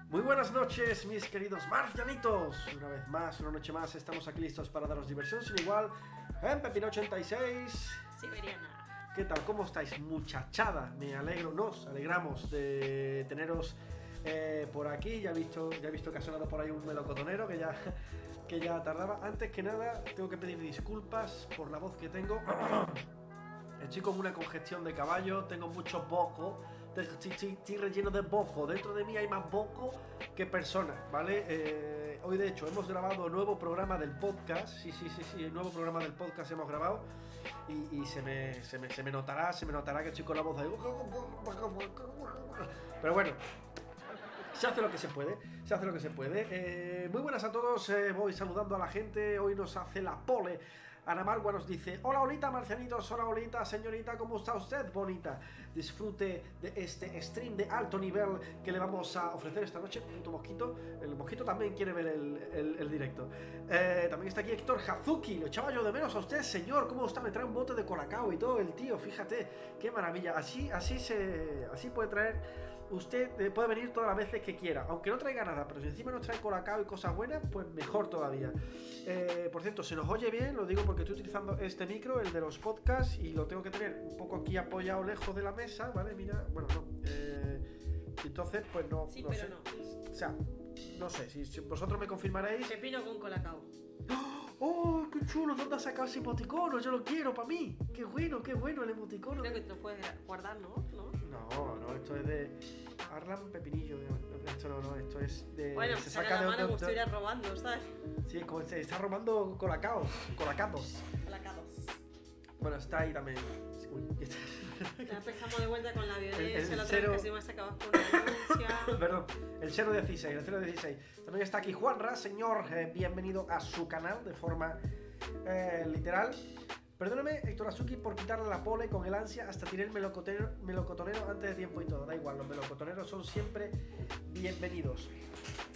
Muy buenas noches, mis queridos marcianitos. Una vez más, una noche más, estamos aquí listos para daros diversión sin igual. Empepinao86. Siberiana. ¿Qué tal? ¿Cómo estáis, muchachada? Me alegro, nos alegramos de teneros por aquí. Ya he visto que ha sonado por ahí un melocotonero que ya tardaba. Antes que nada, tengo que pedir disculpas por la voz que tengo. Estoy con una congestión de caballo, tengo mucho boco. Estoy relleno de boco. Dentro de mí hay más boco que personas, ¿vale? Hoy de hecho hemos grabado un nuevo programa del podcast. Sí, el nuevo programa del podcast hemos grabado. Y se me notará que estoy con la voz ahí. Pero bueno, se hace lo que se puede. Muy buenas a todos, voy saludando a la gente. Hoy nos hace la pole Ana Margua, nos dice: hola Olita, marcianitos, hola Olita, señorita, ¿cómo está usted, bonita? Disfrute de este stream de alto nivel que le vamos a ofrecer esta noche. Puto mosquito, el mosquito también quiere ver el directo. También está aquí Héctor Hazuki, lo echaba yo de menos a usted, señor, ¿cómo está? Me trae un bote de colacao y todo el tío, fíjate, qué maravilla. Así puede traer. Usted puede venir todas las veces que quiera, aunque no traiga nada, pero si encima nos trae colacao y cosas buenas, pues mejor todavía. Por cierto, se nos oye bien, lo digo porque estoy utilizando este micro, el de los podcasts, y lo tengo que tener un poco aquí apoyado lejos de la mesa, ¿vale? Mira, bueno, no. Entonces, pues no, sí, no pero sé. no. O sea, no sé, si vosotros me confirmaréis. Pepino con colacao. ¡Oh, qué chulo! ¿Dónde has sacado ese emoticono? Yo lo quiero para mí. ¡Qué bueno el emoticono! Creo que te lo puedes guardar, ¿no? No, esto es de Arlan Pepinillo. Esto es de. Bueno, se saca saca la mano de como si estuviera robando, ¿sabes? Sí, como se está robando colacados. Colacados. Bueno, está ahí también. Uy, Ya empezamos de vuelta con la violencia, la otra cero... vez casi me sacabas con la violencia. Perdón, el 016. También está aquí Juanra, señor, bienvenido a su canal de forma literal. Perdóname, Héctor Azuki, por quitarle la pole con el ansia hasta tiré el melocotonero antes de tiempo y todo. Da igual, los melocotoneros son siempre bienvenidos.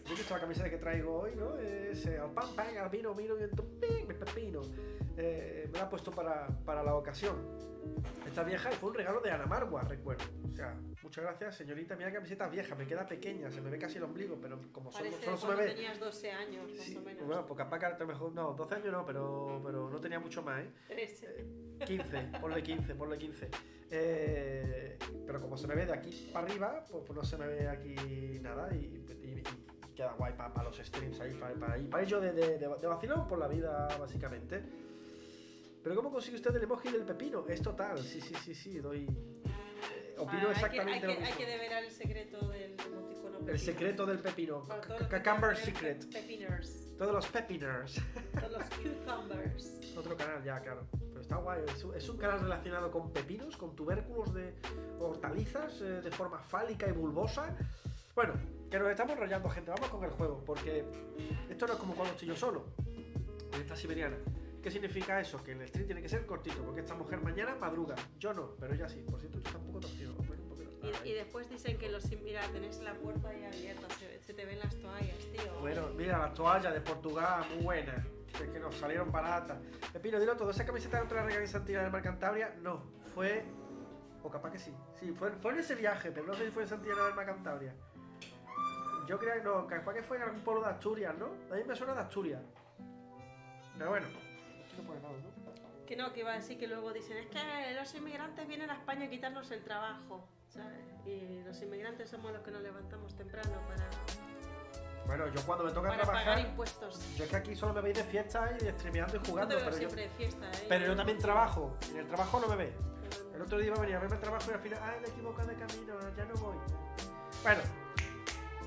Yo he visto la camiseta que traigo hoy, ¿no? Es al pan, al vino y el pepino. Me la he puesto para la ocasión. Esta vieja fue un regalo de Ana Margua, recuerdo. O sea, muchas gracias, señorita. Mira, camiseta vieja, me queda pequeña, se me ve casi el ombligo, pero como solo se me ve. Tenías 12 años, sí, más o menos. Bueno, pues capaz que ahora mejor. No, 12 años no, pero no tenía mucho más, 13. 15, ponle 15. Pero como se me ve de aquí para arriba, pues no se me ve aquí nada y queda guay para los streams ahí, para ello de vacilón por la vida, básicamente. Pero ¿cómo consigue usted el emoji del pepino? Es total, sí, doy... opino exactamente lo mismo. Hay que develar el secreto del emoticono pepino. El secreto del pepino. Cucumber Secret. Pepiners. Todos los pepiners. Todos los cucumbers. Otro canal ya, claro. Pero está guay. Es un canal relacionado con pepinos, con tubérculos de hortalizas de forma fálica y bulbosa. Bueno, que nos estamos enrollando, gente. Vamos con el juego, porque esto no es como cuando estoy yo solo en esta Siberiana. ¿Qué significa eso? Que el stream tiene que ser cortito, porque esta mujer mañana madruga. Yo no, pero ella sí. Por cierto, tú estás un poco torcido. Y después dicen que mira, tenés la puerta ahí abierta, se te ven las toallas, tío. Bueno, mira, las toallas de Portugal, muy buenas. Es que nos salieron baratas. Pepino, dilo todo. ¿Esa camiseta no te la regalé en Santiago del Mar Cantabria? No, fue... O capaz que sí. Sí, fue en ese viaje, pero no sé si fue en Santiago del Mar Cantabria. Yo creo que no, capaz que fue en algún pueblo de Asturias, ¿no? A mí me suena de Asturias. Pero bueno. No pone nada, ¿no? Que iba a decir que luego dicen, es que los inmigrantes vienen a España a quitarnos el trabajo, ¿sabes? Y los inmigrantes somos los que nos levantamos temprano para... Bueno, yo cuando me toca para trabajar... pagar impuestos. Yo es que aquí solo me veis de fiesta y de streameando y jugando, pero siempre de fiesta, pero yo también trabajo. En el trabajo no me ve. El otro día iba a venir a verme el trabajo y al final, me he equivocado de camino, ya no voy. Bueno,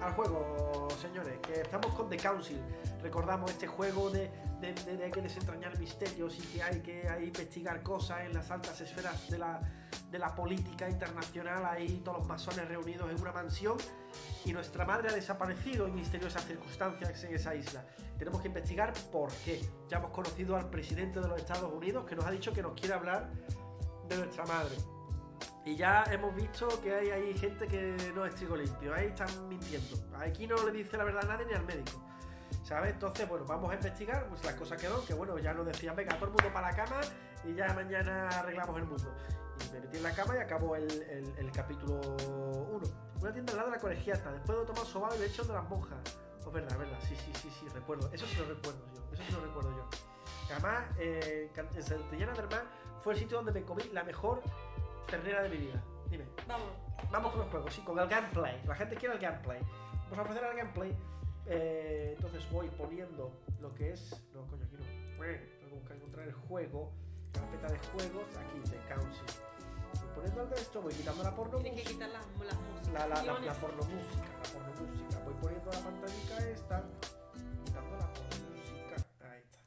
al juego, señores, que estamos con The Council. Recordamos este juego de hay que desentrañar misterios y que hay que investigar cosas en las altas esferas de la política internacional. Ahí todos los masones reunidos en una mansión y nuestra madre ha desaparecido en misteriosas circunstancias en esa isla. Tenemos que investigar por qué. Ya hemos conocido al presidente de los Estados Unidos, que nos ha dicho que nos quiere hablar de nuestra madre. Y ya hemos visto que hay gente que no es trigo limpio, ahí están mintiendo. Aquí no le dice la verdad a nadie ni al médico, ¿sabes? Entonces, bueno, vamos a investigar, pues las cosas quedó, que bueno, ya nos decían, venga, todo el mundo para la cama y ya mañana arreglamos el mundo. Y me metí en la cama y acabó el capítulo 1. Una tienda al lado de la colegiata. Después de tomar sobado y leche de las monjas. Pues verdad, sí, recuerdo. Eso sí lo recuerdo yo. Y además, en Santillana del Mar fue el sitio donde me comí la mejor ternera de mi vida. Dime. Vamos con el juego, sí, con el gameplay. La gente quiere el gameplay. Vamos a ofrecer el gameplay. Entonces voy poniendo lo que es... No, coño, aquí no. Tengo que encontrar el juego. Carpeta de juegos. Aquí, de Council. Voy poniendo el de esto, voy quitando la porno música. Tienes que quitar la música. La porno música. Voy poniendo la pantallita esta. Quitando la porno música. Ahí está.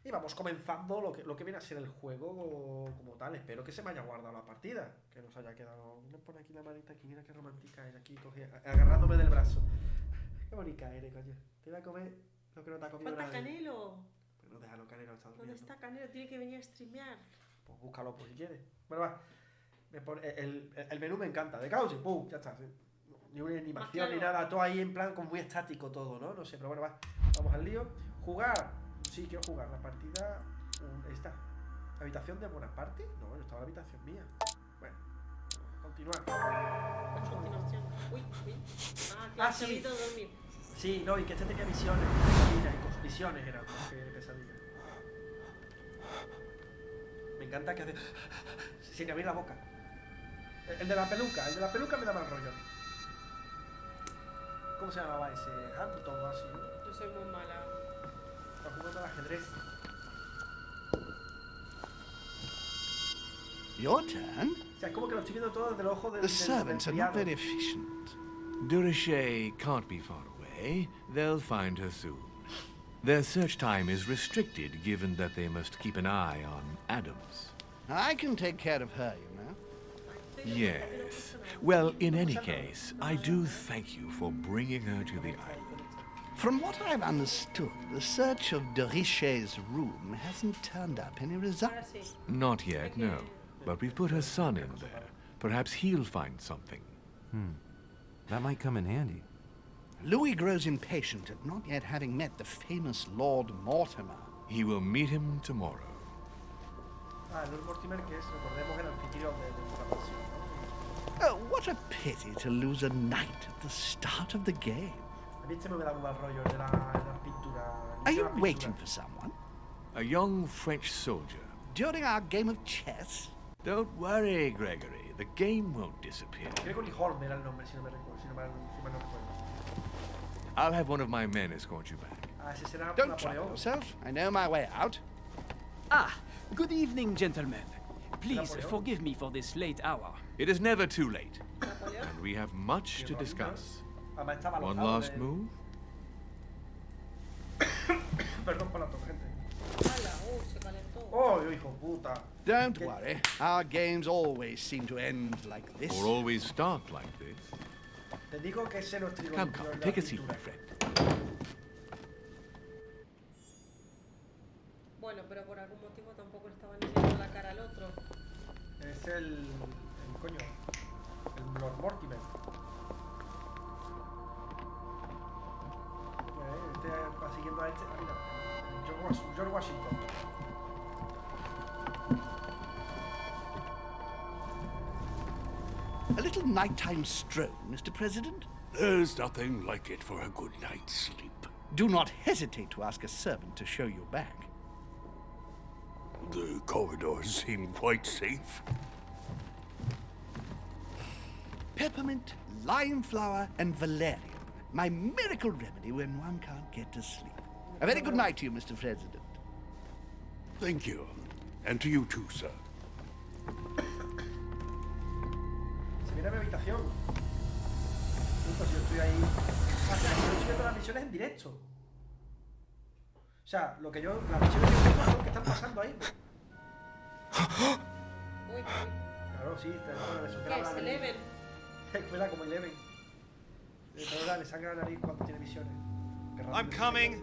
Y vamos comenzando lo que viene a ser el juego como tal. Espero que se me haya guardado la partida. Que nos haya quedado... Me pone aquí la manita aquí. Mira qué romántica es. Aquí agarrándome del brazo. Qué bonita eres, coño. Te voy a comer lo que no te ha comido nadie. ¿Falta Canelo? Pues no, déjalo, Canelo está durmiendo. ¿Dónde está Canelo? Tiene que venir a streamear. Pues búscalo por si quieres. Bueno, va. Me pone, el menú me encanta. De caos y pum, ya está. ¿Sí? Ni una animación claro. ni nada. Todo ahí en plan como muy estático todo, ¿no? No sé, pero bueno, va. Vamos al lío. Jugar. Sí, quiero jugar. La partida... Esta. ¿Habitación de Bonaparte? No, yo estaba en la habitación mía. Bueno. Continuar. A continuación. Uy. Claro, se ha ido a dormir. Sí, no, y que este tenía visiones. Visiones eran, ¿no? Que pesadilla. Me encanta que hace... sin abrir la boca. El de la peluca me da mal rollo. ¿Cómo se llamaba ese? Hampton o así, ¿no? Yo soy muy mala. Está jugando al ajedrez. Your turn? O sea, es como que lo estoy viendo todo desde el ojo del... The servants are not very efficient. Durocher can't be far away. They'll find her soon. Their search time is restricted, given that they must keep an eye on Adams. I can take care of her, you know. Yes. Well, in any case, I do thank you for bringing her to the island. From what I've understood, the search of de Richet's room hasn't turned up any results. Not yet, no. But we've put her son in there. Perhaps he'll find something. That might come in handy. Louis grows impatient at not yet having met the famous Lord Mortimer. He will meet him tomorrow. Lord Mortimer, que es, recordemos, el anfitrión de la mansión, ¿no? Oh, what a pity to lose a knight at the start of the game. A mí este me da un mal rollo de la pintura. Are you waiting for someone? A young French soldier. During our game of chess? Don't worry, Gregory. The game won't disappear. Gregory Holm era el nombre, si no me no recuerdo. I'll have one of my men escort you back. Ese será Don't trouble Napoleón. yourself. I know my way out. Good evening, gentlemen. Please Napoleon. forgive me for this late hour. It is never too late, Napoleón. and we have much to discuss. Además estaba One alojado last move? Perdón por la torrente. ¡Hala! Se calentó. ¡Oh, hijo puta! Don't worry. Our games always seem to end like this. Or always start like this. Te digo que ese no es trigo. Come, take a seat, my friend. Bueno, pero por algún motivo tampoco le estaban enseñando la cara al otro. Es el coño. El Lord Mortimer. Este va siguiendo a este. Mira, George Washington. A little nighttime stroll, Mr. President? There's nothing like it for a good night's sleep. Do not hesitate to ask a servant to show you back. The corridors seem quite safe. Peppermint, lime flower, and valerian. My miracle remedy when one can't get to sleep. A very good night to you, Mr. President. Thank you. And to you too, sir. Se viene a mi habitación. Pues yo estoy ahí. O sea, yo estoy viendo las misiones en directo. O sea, lo que yo. Las misiones que están pasando ahí. Uy. Claro, sí, bueno, le ¿Qué es? Eleven. Cuela como Eleven. Le sangra la nariz cuando tiene misiones. I'm coming.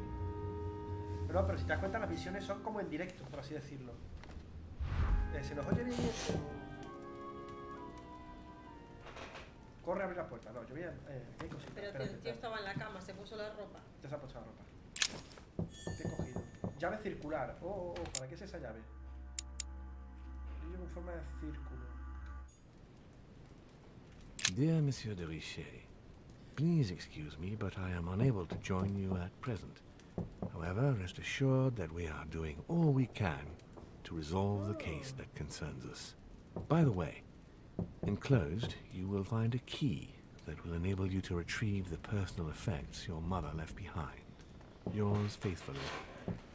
Pero si te das cuenta, las misiones son como en directo, por así decirlo. ¿Se nos oye bien esto? Corre a abrir la puerta. No, yo voy a... ¿qué cosita? Pero Espérate, el tío estaba en la cama, se puso la ropa. Ya se ha puesto la ropa. ¿Qué he cogido? Llave circular. ¿Para qué es esa llave? Brillo con forma de círculo. Dear Monsieur de Reyes, please excuse me, but I am unable to join you at present. However, rest assured that we are doing all we can to resolve the case that concerns us. By the way, enclosed, you will find a key that will enable you to retrieve the personal effects your mother left behind. Yours faithfully,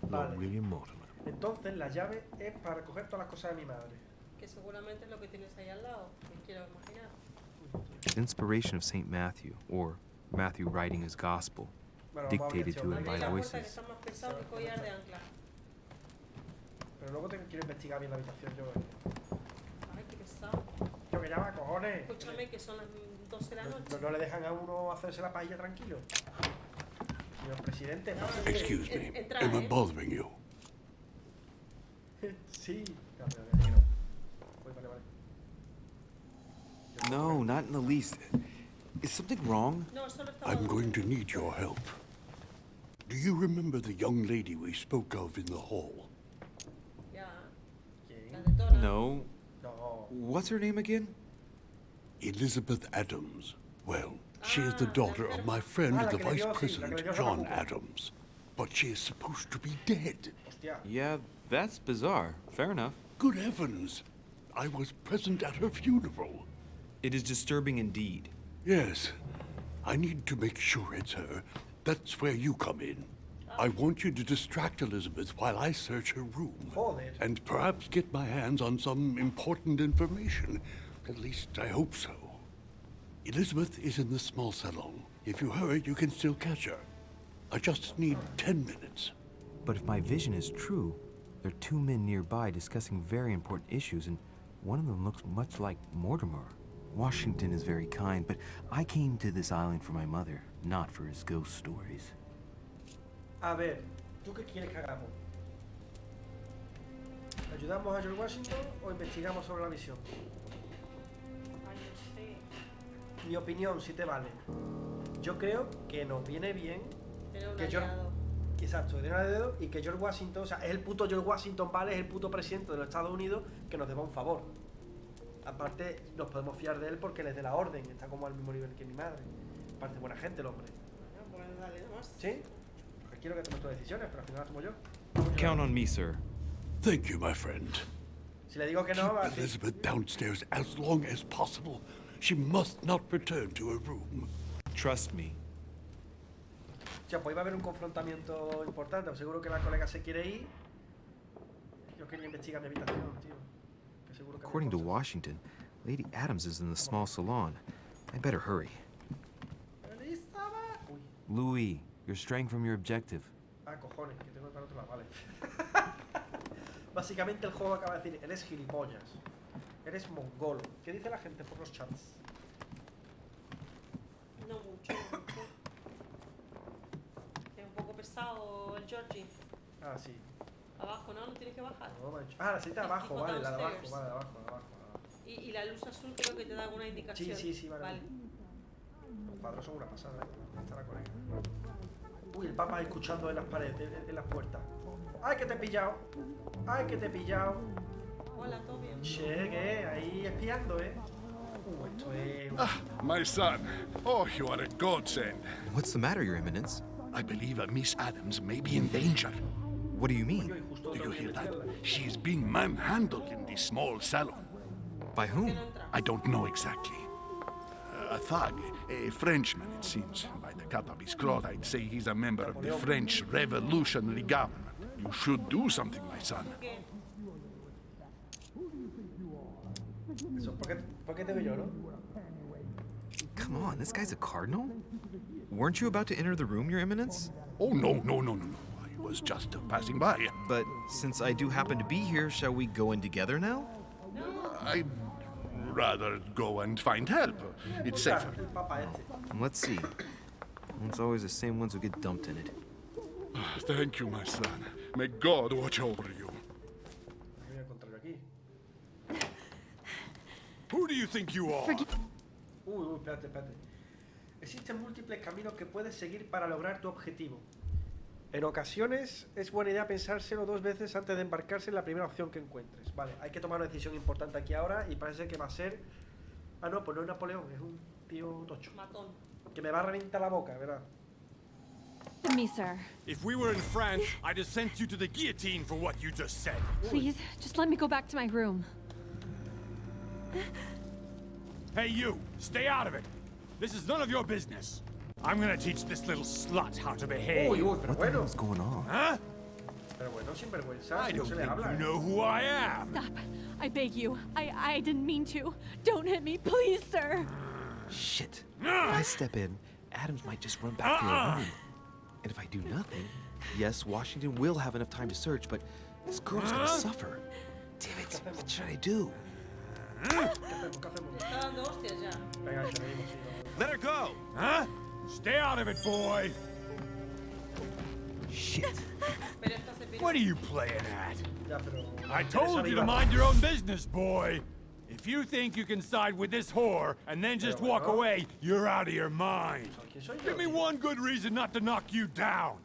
Lord Vale. William Mortimer. Entonces la llave es para recoger todas las cosas de mi madre. Que seguramente es lo que tienes ahí al lado, me quiero imaginar. Inspiration of St. Matthew, or Matthew writing his gospel, Bueno, vamos a dictated to him Abrí by la puerta que voices. está más pesado que collar de ancla. Pero luego quiero investigar bien la habitación yo. Ay, qué pesado. Yo que llama, cojones. Escúchame que son las 12 de la noche. No le dejan a uno hacerse la paella tranquilo. Señor presidente, Excuse me. Entra, Am I bothering you? Sí. No, que no. Vale, vale. No, not in the least. Is something wrong? No, solo estaba. I'm going to need your help. Do you remember the young lady we spoke of in the hall? Ya. ¿Quién? La de toda. No. No. What's her name again? Elizabeth Adams. Well, she is the Ah, daughter la of my friend, Ah, la the que le Vice dio, sí, la que le President, dio John Zapacuco. Adams. But she is supposed to be dead. Hostia. Yeah, that's bizarre. Fair enough. Good heavens! I was present at her funeral. It is disturbing indeed. Yes. I need to make sure it's her. That's where you come in. I want you to distract Elizabeth while I search her room. Joder. And perhaps get my hands on some important information. At least I hope so. Elizabeth is in the small salon. If you hurry, you can still catch her. I just need 10 minutes. But if my vision is true, there are two men nearby discussing very important issues, and one of them looks much like Mortimer. Washington is very kind, but I came to this island for my mother, not for his ghost stories. A ver, ¿tú qué quieres que hagamos? ¿Ayudamos a George Washington o investigamos sobre la misión? Ay, no sé. Mi opinión, si te vale. Yo creo que nos viene bien Era un que George... aliado. Exacto, que tiene el dedo y que George Washington, o sea, es el puto George Washington, ¿vale? Es el puto presidente de los Estados Unidos que nos deba un favor. Aparte, nos podemos fiar de él porque le dé la orden, está como al mismo nivel que mi madre. Parece buena gente el hombre. Bueno, pues dale nomás. ¿Sí? Pues quiero que tomes tus decisiones, pero al final las tomo yo. Count on me, sir. Thank you, my friend. Si le digo que no, va a Keep decir... Elizabeth downstairs as long as possible. She must not return to her room. Trust me. O sea, pues iba a haber un confrontamiento importante, pues seguro que la colega se quiere ir. Yo quería investigar mi habitación, tío. Que seguro que According to hay cosas. Washington, Lady Adams is in the small salon. I better hurry. Elizabeth. Uy, Louis, you're straying from your objective. cojones, que tengo que para otro lado, vale. Básicamente el juego acaba de decir, eres gilipollas. Eres mongolo. ¿Qué dice la gente por los chats? No mucho, no mucho. Es un poco pesado el Georgie. Ah, sí. Abajo, ¿no? No tienes que bajar. No, mancho. Ah, la cita de abajo, tipo vale, la de abajo, downstairs. vale, de abajo, de abajo. Y la luz azul creo que te da alguna indicación. Sí, vale. Los cuadros son una pasada, ¿eh? ¿Dónde está la colega? Uy, el papa escuchando en las paredes, en las puertas. ¡Ay, que te he pillado! ¡Ay, que te he pillado! Hola, ¿todo bien? Che, ¿qué? Ahí espiando, ¿eh? Esto es... My son. Oh, you are a godsend. What's the matter, Your Eminence? I believe Miss Adams may be in danger. What do you mean? Uy, justo Do you tengo que hear that? investigarla. She is being manhandled in this small salon. By Que whom? no entra. I don't know exactly. A thug, a Frenchman, it seems. By the cut of his cloth, I'd say he's a member of the French Revolutionary Government. You should do something, my son. ¿Qué? Eso, ¿por qué te veo yo, no? Come on, this guy's a cardinal? Weren't you about to enter the room, Your Eminence? Oh, no. I was just passing by. But since I do happen to be here, shall we go in together now? I'd rather go and find help. It's safer. El papa este. Let's see. It's always the same ones who get dumped in it. Thank you, my son. May God watch over you. ¿Qué voy a encontrar yo aquí? Who do you think you are? Uy, espérate. Existen múltiples caminos que puedes seguir para lograr tu objetivo. En ocasiones es buena idea pensárselo 2 veces antes de embarcarse en la primera opción que encuentres. Vale, hay que tomar una decisión importante aquí ahora y parece que va a ser Ah, no, pues no es Napoleón, es un tío tocho. Matón. Que me va a reventar la boca, ¿verdad? Me, sir. If we were in France, I'd have sent you to the guillotine for what you just said. Please, just let me go back to my room. Hey, you! Stay out of it! This is none of your business. I'm gonna teach this little slut how to behave. Uy, uy, pero What the bueno. hell's going on? Huh? Pero bueno, sin vergüenza, I si no don't se le think habla. you know who I am. Stop. I beg you. I didn't mean to. Don't hit me, please, sir. Shit. If I step in, Adams might just run back to her room. And if I do nothing, yes, Washington will have enough time to search, but this girl's gonna suffer. Damn it, what should I do? ¿Qué hacemos? ¿Qué hacemos? Está dando hostias ya. Venga, que seguimos, sí, Let her go! Huh? Stay out of it, boy! Shit. Pero esta se pide. What are you playing at? ya, pero... I told you to mind your own business, boy! If you think you can side with this whore and then just walk away, you're out of your mind. ¿Quién soy yo? Give me one good reason not to knock you down.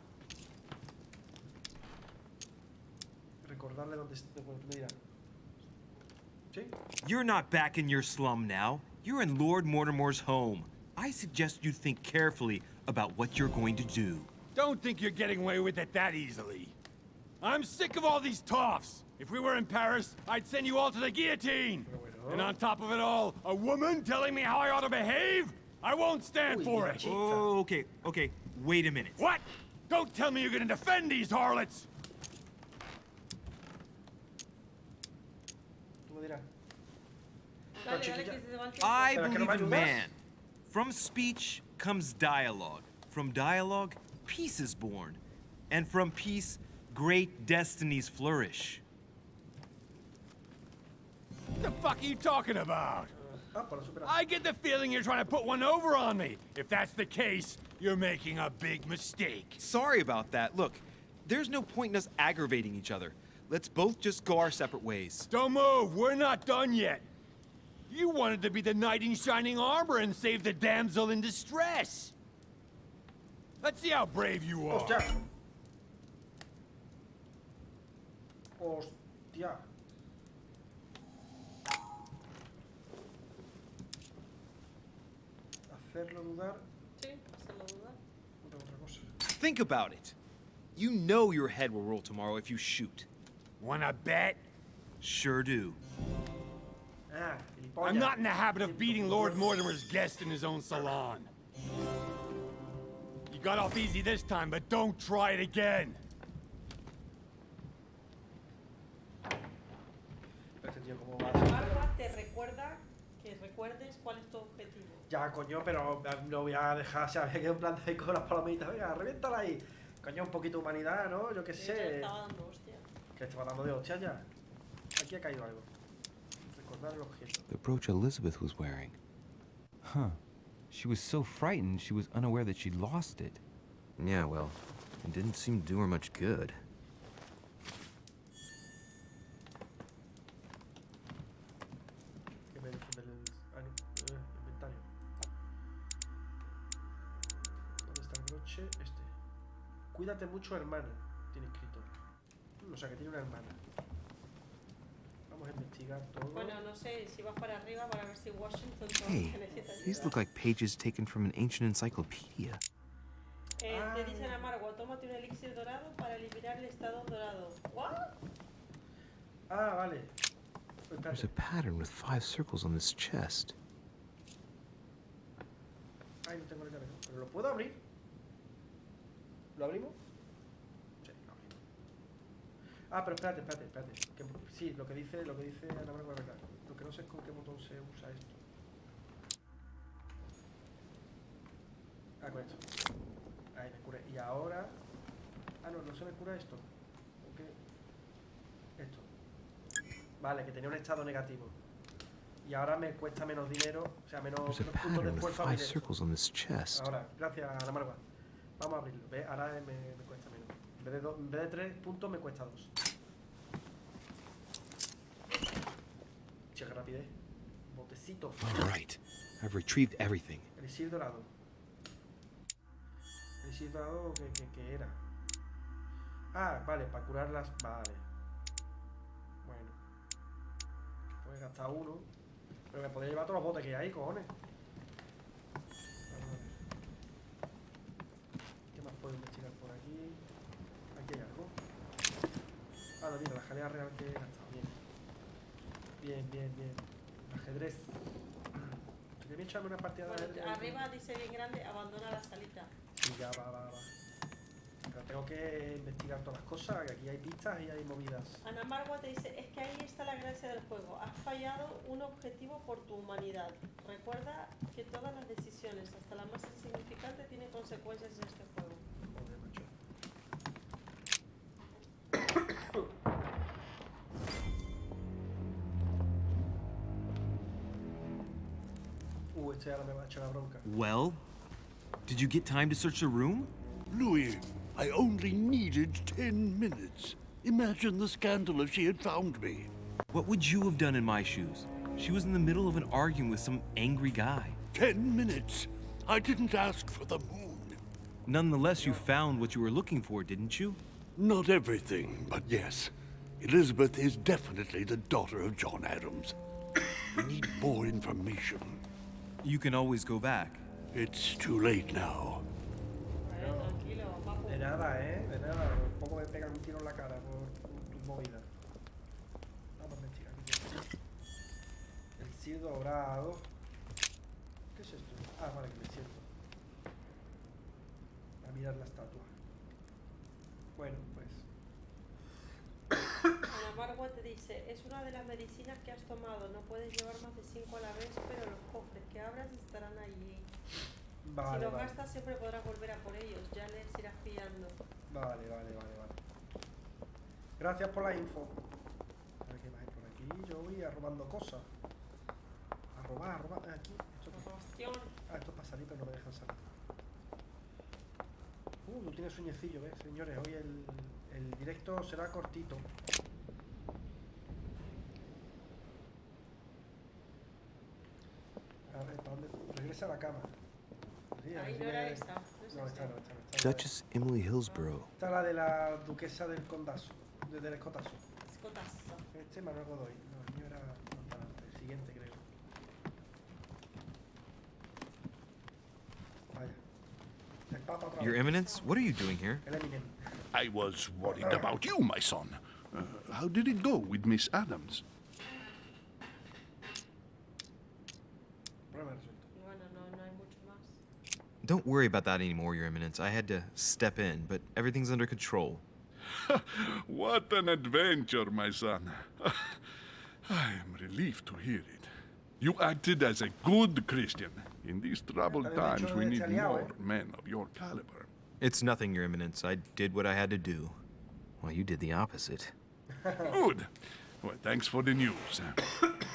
Recordarle dónde... Bueno, tú me dirás. ¿Sí? You're not back in your slum now. You're in Lord Mortimer's home. I suggest you think carefully about what you're going to do. Don't think you're getting away with it that easily. I'm sick of all these toffs. If we were in Paris, I'd send you all to the guillotine. And on top of it all, a woman telling me how I ought to behave? I won't stand for it. Oh, okay. Wait a minute. What? Don't tell me you're gonna defend these harlots. Tú me dirás. Dale, dale, que se va el tiempo. I Pero que no believe me in ayudas. man. From speech comes dialogue. From dialogue, peace is born. And from peace, great destinies flourish. What the fuck are you talking about? Ah, para superar. I get the feeling you're trying to put one over on me. If that's the case, you're making a big mistake. Sorry about that. Look, there's no point in us aggravating each other. Let's both just go our separate ways. Don't move, we're not done yet. You wanted to be the knight in shining armor and save the damsel in distress. Let's see how brave you are. ¡Hostia! ¡Hostia! Hacerlo dudar. Sí, hacerlo dudar. Otra cosa. Think about it. You know your head will roll tomorrow if you shoot. Wanna bet? Sure do. Ah, gilipollas. I'm not in the habit of beating Lord Mortimer's guest in his own salon. You got off easy this time, but don't try it again. Este tío, ¿cómo va a ser? Marwa te recuerda que recuerdes cuál es tu objetivo. Ya, coño, pero no voy a dejar, o sea, que en plan de con las palomitas. Venga, reviéntala ahí. Coño, un poquito de humanidad, ¿no? Yo qué Sí, sé. estaba dando hostias. Que estaba dando de hostia ya. Aquí ha caído algo. Recordar el objeto. The brooch Elizabeth was wearing. Huh. She was so frightened she was unaware that she'd lost it. Yeah, well, it didn't seem to do her much good. Que me inventario. ¿Dónde está el broche? Este. Cuídate mucho, hermana. Tiene escrito. O sea, que tiene una hermana. Vamos a investigar todo. Bueno, no sé, si vas para arriba para ver si Washington Hey, necesita these ayuda. look like pages taken from an ancient encyclopedia. Te dicen a Marwa, tómate un elixir dorado para eliminar el estado dorado. ¿What? Ah, vale. Pues There's espérate. a pattern with 5 circles on this chest. Ay, no tengo la llave, ¿no? Pero lo puedo abrir. ¿Lo abrimos? Sí, lo abrimos. Ah, pero espérate. Que, sí, lo que dice Ana María es verdad. Lo que no sé es con qué botón se usa esto. Ah, con esto. Ahí me curé. Y ahora... Ah, no se me cura esto. ¿O qué? Esto. Vale, que tenía un estado negativo. Y ahora me cuesta menos dinero, o sea, menos There's a puntos de pattern with esfuerzo 5 abrir esto. circles on this chest. Ahora, gracias, Ana Marwa. Vamos a abrirlo. ¿Ves? Ahora me cuesta menos. En vez de 3 puntos me cuesta 2. Che, qué rapidez. Botecito. All right, I've retrieved everything. Elixir dorado. Elixir dorado, ¿qué era? Ah, vale, para curarlas. Vale. Bueno. Voy a gastar uno. Pero me podría llevar todos los botes que hay, cojones. ¿Qué más puedo investigar por aquí? Aquí hay algo. Ah, no, mira, la jalea real que he gastado. Bien. Bien. El ajedrez. Quería echarme una partida de ajedrez. Arriba dice bien grande, abandona la salita. Sí, ya va. Pero tengo que investigar todas las cosas, que aquí hay pistas y hay movidas. Ana Margua te dice, es que ahí está la gracia del juego. Has fallado un objetivo por tu humanidad. Recuerda que todas las decisiones, hasta la más insignificante, tienen consecuencias en este juego. Joder, macho. Este ahora me va a echar la bronca. Well, did you get time to search the room? Louis, I only needed 10 minutes. Imagine the scandal if she had found me. What would you have done in my shoes? She was in the middle of an argument with some angry guy. 10 minutes? I didn't ask for the moon. Nonetheless, you found what you were looking for, didn't you? Not everything, but yes. Elizabeth is definitely the daughter of John Adams. We need more information. You can always go back. It's too late now. De nada, de nada. Un poco me pegan un tiro en la cara por tus movidas. Vamos a investigar. El sildo dorado. ¿Qué es esto? Ah, vale, que me siento. A mirar la estatua. Bueno, pues. Ana Margua te dice, es una de las medicinas que has tomado. No puedes llevar más de 5 a la vez, pero los cofres que abras estarán allí. Vale, si los vale. gastas siempre podrás volver a por ellos. Ya les irás pillando. Vale. Gracias por la info. A ver qué más hay por aquí. Yo voy a robando cosas. A robar. Aquí. Esto es para salir, pero no me dejan salir. Tú tienes sueñecillo, ¿ves? Señores, hoy el directo será cortito. A ver, ¿para dónde? Regresa a la cama. Sí, Ahí no era esta. No, esta no. Duchess Emily Hillsborough. Esta es la de la duquesa del condazo, del escotazo. Escotazo. Este Manuel Godoy. No, el mío era el siguiente, creo. Vaya. El Papa otra Your vez. Eminence, what are you doing here? El Eminem. I was worried about you, my son. How did it go with Miss Adams? Problema resuelto. Bueno, no hay mucho más. Don't worry about that anymore, Your Eminence. I had to step in, but everything's under control. What an adventure, my son. I am relieved to hear it. You acted as a good Christian. In these troubled times, we need more men of your caliber. It's nothing, Your Eminence. I did what I had to do. Well, you did the opposite. Good. Well, thanks for the news.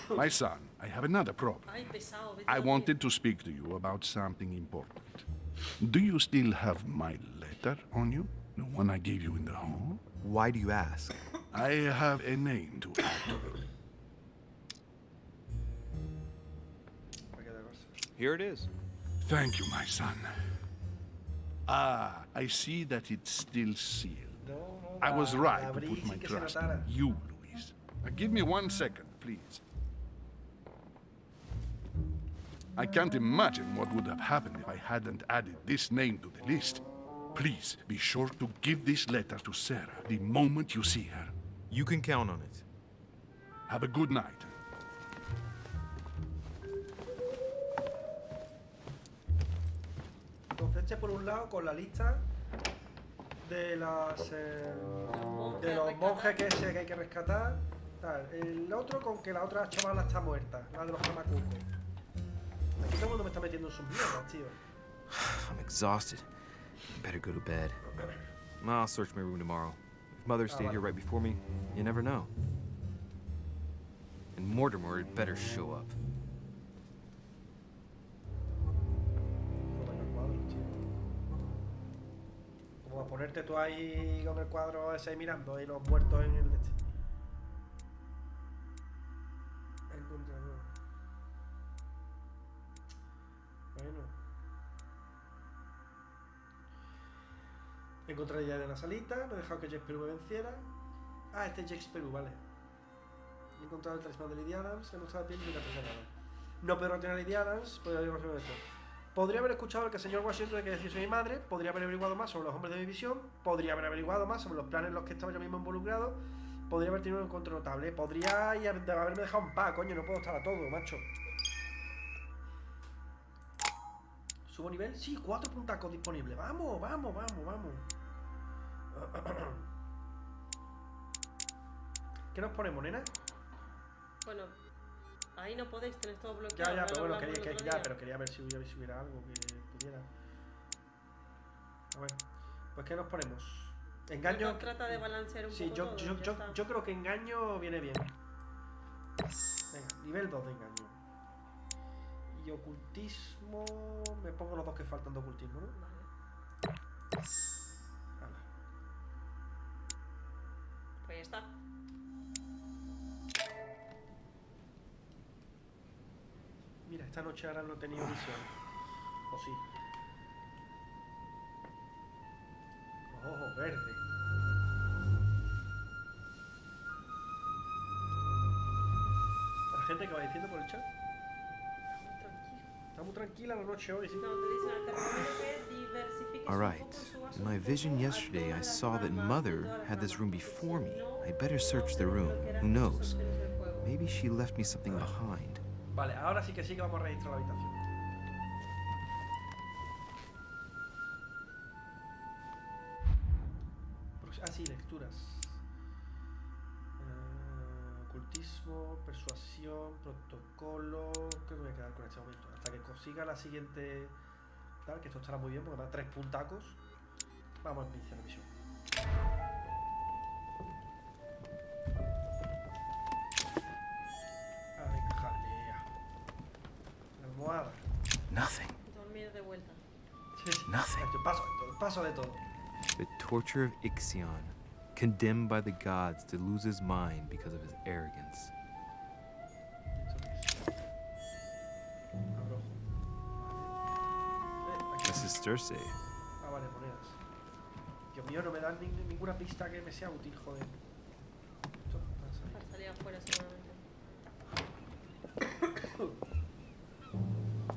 My son, I have another problem. Ay, pesado. Vete I a dormir. wanted to speak to you about something important. Do you still have my letter on you? The one I gave you in the hall? Why do you ask? I have a name to add to it. Here it is. Thank you, my son. Ah, I see that it's still sealed. I was right to put my trust in you, Louise. Give me 1 second, please. I can't imagine what would have happened if I hadn't added this name to the list. Please, be sure to give this letter to Sarah the moment you see her. You can count on it. Have a good night. Entonces, por un lado, con la lista de las de los monjes que hay que rescatar. Tal. El otro con que la otra chavala está muerta, la de los jamacucos. Aquí todo el mundo me está metiendo en sus mierdas, tío. I'm exhausted. Better go to bed. I'll search my room tomorrow. If Mother stayed here right before me, you never know. And Mortimer had better show up. Como a ponerte tú ahí con el cuadro ese mirando y los muertos en el de este. Encontrador. Bueno. Encontré ya de la salita, no he dejado que Shakespeare me venciera. Ah, este es Shakespeare, vale. He encontrado el talismán de Lady Adams, he mostrado la piel y una nada. No puedo retener a Lady Adams. Podría haber escuchado lo que el señor Washington que decía sobre mi madre. Podría haber averiguado más sobre los hombres de mi visión. Podría haber averiguado más sobre los planes en los que estaba yo mismo involucrado. Podría haber tenido un encuentro notable. Podría haberme dejado en paz, coño. No puedo estar a todo, macho. ¿Subo nivel? Sí, 4 puntacos disponibles. Vamos, vamos, vamos, vamos. ¿Qué nos ponemos, nena? Bueno, ahí no podéis, tener todo bloqueado. Ya, ¿no? pero bueno, Quería ver si hubiera algo que pudiera. A ver, pues ¿qué nos ponemos? Engaño. Trata de balancear un poco todo. Yo creo que engaño viene bien. Venga, nivel 2 de engaño. Y ocultismo. Me pongo los dos que faltan de ocultismo, ¿no? Vale. Pues ya está. Mira, esta noche ahora no he tenido visión. ¿O sí? Los ojos verdes. La gente que va diciendo por el chat. Está muy tranquila la noche hoy, sí. No, te dicen, te recomiendo que diversifiques All un right. poco su gasto In my de vision foco, yesterday, I actúa saw de that la Mother forma had this room before me. no, I better search the room. Who knows? Maybe she left me something behind. Vale, ahora sí que vamos a registrar la habitación. Sí, lecturas. Ocultismo, persuasión, protocolo. Creo que me voy a quedar con este momento. Hasta que consiga la siguiente. Tal, que esto estará muy bien porque me da 3 puntacos. Vamos a iniciar la misión. A ver, jalea. La almohada. Nothing. Dormir de vuelta. Nothing. Paso de todo. The torture of Ixion, condemned by the gods to lose his mind because of his arrogance. This is Cersei. Ah, vale, monedas. Dios mío, no me dan ninguna pista que me sea útil, joder. Esto pasa ahí. Para salir afuera seguramente.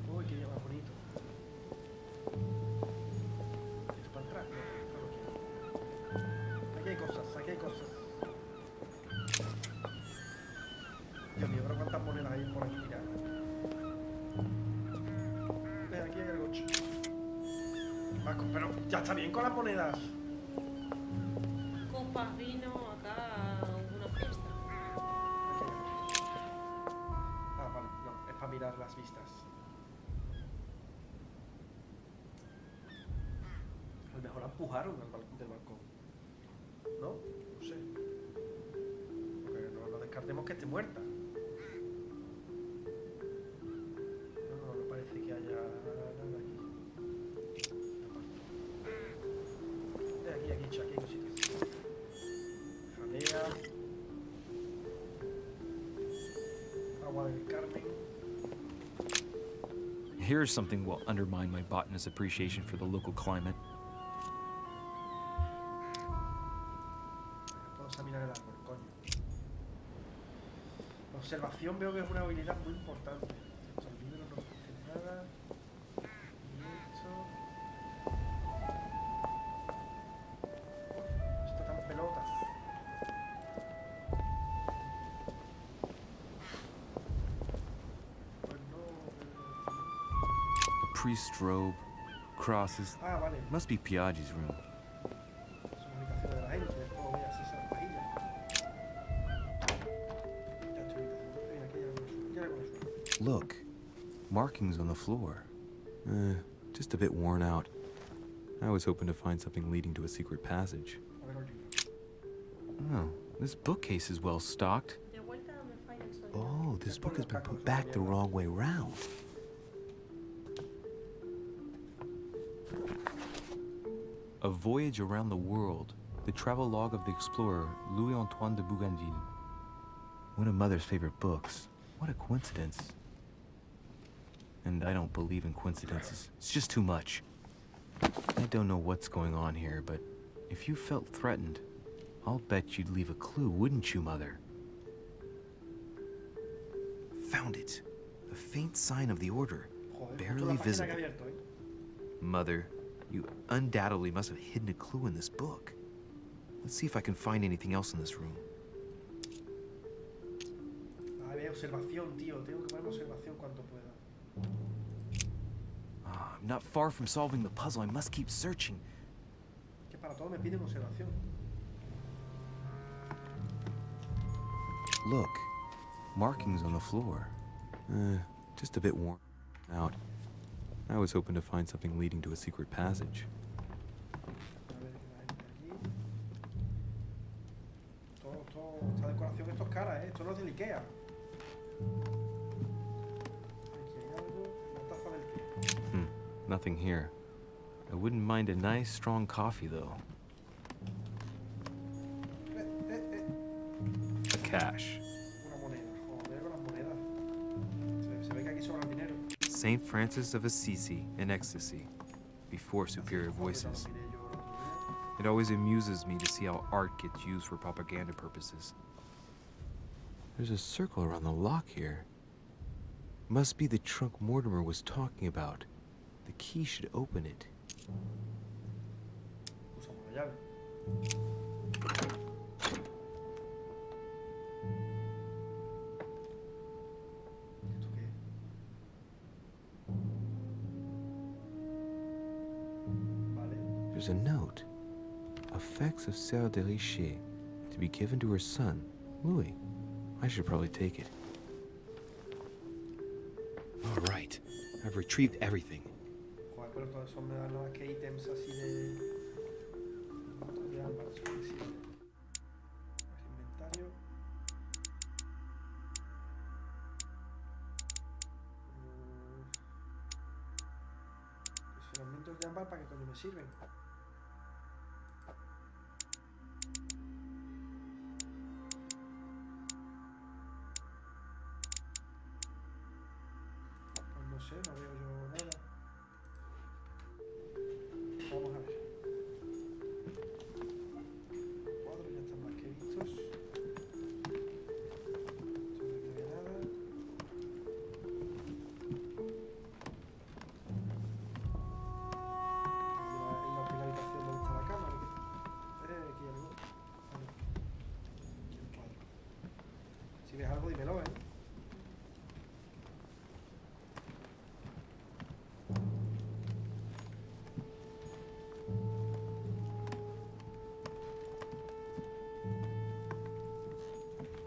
Uy, qué día más bonito. ¿Es para entrar? No lo quiero. Aquí hay cosas, aquí hay cosas. Dios mío, pero cuántas monedas hay por aquí tiradas. Aquí hay algo. Pero ya está bien con las monedas. Copas, vino, acá una fiesta. Ah, vale, no, es para mirar las vistas. A lo mejor la empujaron del balcón. ¿No? No sé. Porque no descartemos que esté muerta. No parece que haya nada aquí. Aquí hay cositas. Jalea. Agua del Carmen. Here's something will undermine my botanist's appreciation for the local climate. Puedo examinar el árbol, coño. La observación veo que es una habilidad muy importante. El libro no dice nada. Y esto. Está tan pelota. Pues no. A priest's robe, crosses. Ah, vale. Must be Piaggi's room. Son habitaciones de la gente. Oh, mira, sí, esas vajillas. Ya estoy habitación. Aquí hay algo de suelo. Look, markings on the floor. Just a bit worn out. I was hoping to find something leading to a secret passage. A ver, el libro. Oh, this bookcase is well stocked. De vuelta me falla el sonido. Oh, this book has been put back the wrong way round. A Voyage Around the World, the travelogue of the explorer Louis-Antoine de Bougainville. One of Mother's favorite books. What a coincidence. And I don't believe in coincidences. It's just too much. I don't know what's going on here, but if you felt threatened, I'll bet you'd leave a clue, wouldn't you, Mother? Found it. A A faint sign of the order, Joder, barely justo la página que visible. he abierto, ¿eh? Mother, you undoubtedly must have hidden a clue in this book. Let's see if I can find anything else in this room. A ver, observación, tío. Tengo que poner observación cuanto pueda. I'm not far from solving the puzzle. I must keep searching. Que para todo me piden observación. Look, markings on the floor. Just a bit worn out. I was hoping to find something leading to a secret passage. A ver, que la gente allí. Esta decoración, esto es cara, ¿eh? Esto no es del Ikea. Aquí hay algo. La taza del té. Nothing here. I wouldn't mind a nice, strong coffee, though. A cash. Una moneda. Joder, con las monedas. Se ve que aquí sobra dinero. Saint Francis of Assisi in ecstasy, before superior voices. It always amuses me to see how art gets used for propaganda purposes. There's a circle around the lock here. Must be the trunk Mortimer was talking about. The key should open it. Usamos la llave. ¿Esto qué es? Vale. There's a note. Effects of Sœur de Reyes, to be given to her son, Louis. I should probably take it. All right. I've retrieved everything. Joder, pero todo eso me da nada que ítems así de... Para su inventario. Los fragmentos de ámbar, ¿para qué coño me sirven? Pues no sé, no veo yo nada. Vamos a ver. Cuadros ya están más que vistos. Esto no tiene nada. En la primera habitación donde está la cámara. Aquí algo. Vale. Aquí el cuadro. Si ves algo, dímelo, ¿eh?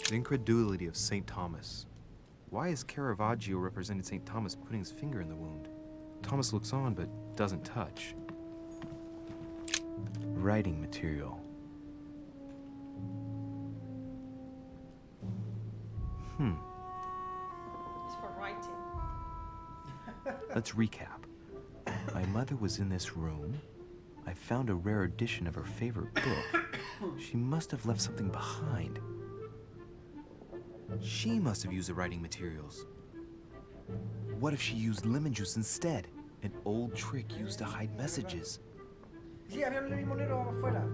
The incredulity of St. Thomas. Why is Caravaggio represented St. Thomas putting his finger in the wound? Thomas looks on but doesn't touch. Writing material. It's for writing. Let's recap. My mother was in this room. I found a rare edition of her favorite book. She must have left something behind. She must have used the writing materials. What if she used lemon juice instead? An old trick used to hide messages. Sí, había un limonero afuera.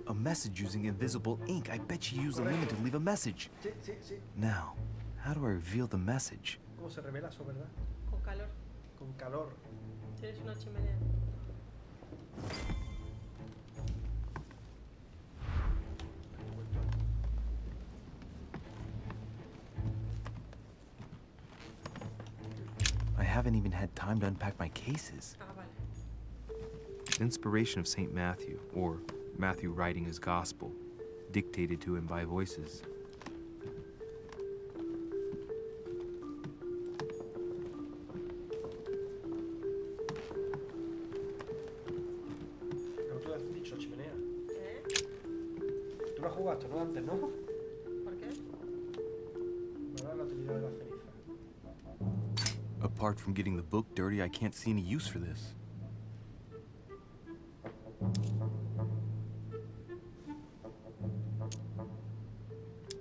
A message using invisible ink. I bet she used the lemon to leave a message. Sí, sí, sí. Now, how do I reveal the message? ¿Cómo se revela eso, verdad? Con calor. Con calor. Tienes una chimenea. I haven't even had time to unpack my cases. Ah, vale. Inspiration of St. Matthew, or Matthew writing his gospel, dictated to him by voices. Pero tú has dicho chimenea. ¿Eh? Tú lo has jugado esto, ¿no? Antes, ¿no? ¿Por qué? ¿Verdad? La utilidad de la ceniza. Apart from getting the book dirty, I can't see any use for this.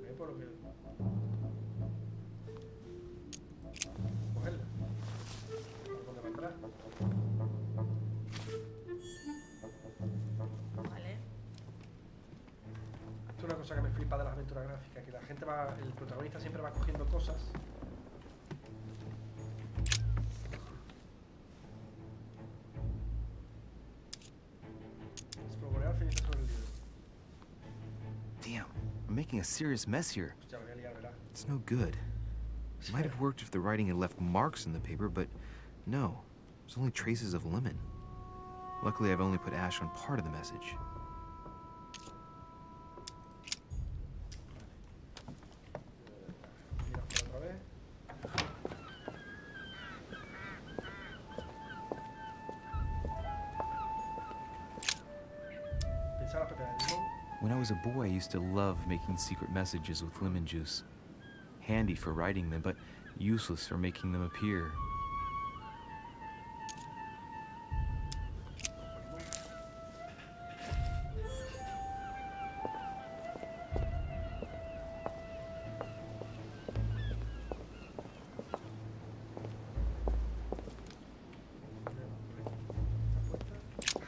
Ve por lo que... Cogerla. ¿Dónde va a entrar? Vale. Esto es una cosa que me flipa de las aventuras gráficas, que la gente va, el protagonista siempre va cogiendo cosas making a serious mess here. Hostia, voy a liar, ¿verdad? It's no good. It might have worked if the writing had left marks in the paper, but no. There's only traces of lemon. Luckily, I've only put ash on part of the message. Mira otra vez. Pensar las pepitas de limón. When I was a boy, I used to love making secret messages with lemon juice. Handy for writing them, but useless for making them appear.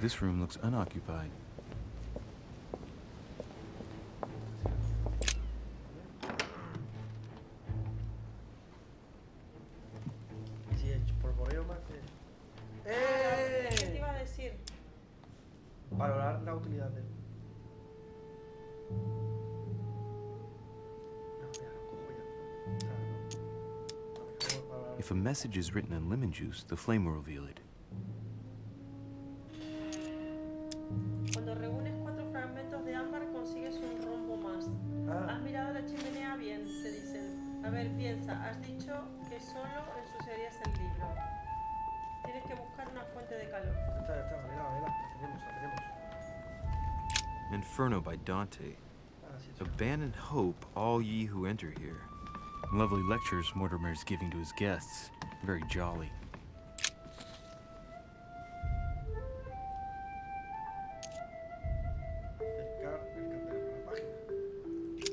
This room looks unoccupied. Y si he hecho por voleo más que... ¿Qué te iba a decir? Valorar la utilidad de... No, ya lo cojo ya. If a message is written in lemon juice, the flame will reveal it. Cuando reúnes 4 fragmentos de ámbar consigues un rombo más. Has mirado la chimenea bien, te dicen. A ver, piensa, has dicho que solo ensuciarías el libro. Tienes que buscar una fuente de calor. Ya está, vela. La tenemos. Inferno by Dante. Sí, Abandon hope, all ye who enter here. Lovely lectures Mortimer is giving to his guests. Very jolly.